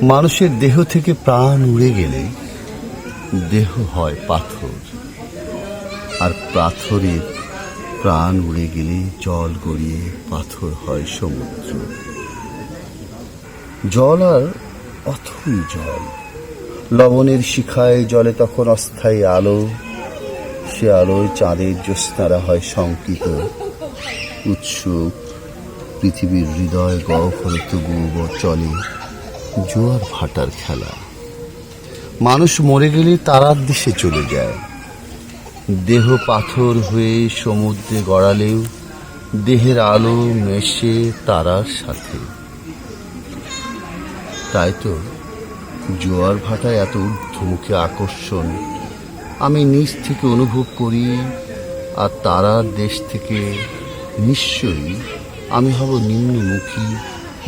মানুষের দেহ থেকে প্রাণ উড়ে গেলে দেহ হয় পাথর, আর পাথরের প্রাণ উড়ে গেলে জল গড়িয়ে পাথর হয় সমুদ্র। জল আর অথই জল, লবণের শিখায় জলে তখন অস্থায়ী আলো। সে আলোয় চাঁদের জ্যোৎস্নারা হয় শঙ্কিত, উৎসুক। পৃথিবীর হৃদয় গহ্বরে তবুও চলে জোয়ার ভাটার খেলা। মানুষ মরে গেলে তারার দেশে চলে যায়, দেহ পাথর হয়ে সমুদ্রে গড়ালেও দেহের আলো মেশে তারার সাথে। তাই তো জোয়ার ভাটায় এত ঊর্ধ্বমুখী আকর্ষণ আমি নিজ থেকে অনুভব করি, আর তারার দেশ থেকে নিশ্চয়ই আমি হব নিম্নমুখী,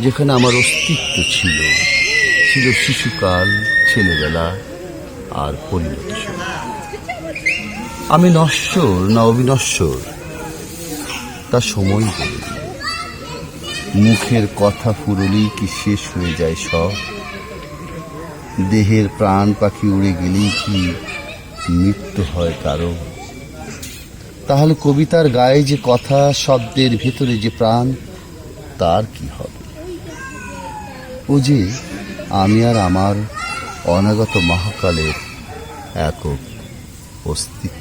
যেখানে আমার অস্তিত্ব ছিল শিশুকাল, ছেলেবেলা আর পরিণত। আমি নশ্বর না অবিনশ্বর তা সময় বলে দিল। মুখের কথা ফুরলেই কি শেষ হয়ে যায় সব? দেহের প্রাণ পাখি উড়ে গেলেই কি মৃত্যু হয় কারো? তাহলে কবিতার গায়ে যে কথা, শব্দের ভেতরে যে প্রাণ, তার কি হবে? ও যে আমি আর আমার অনাগত মহাকালের একক অস্তিত্ব।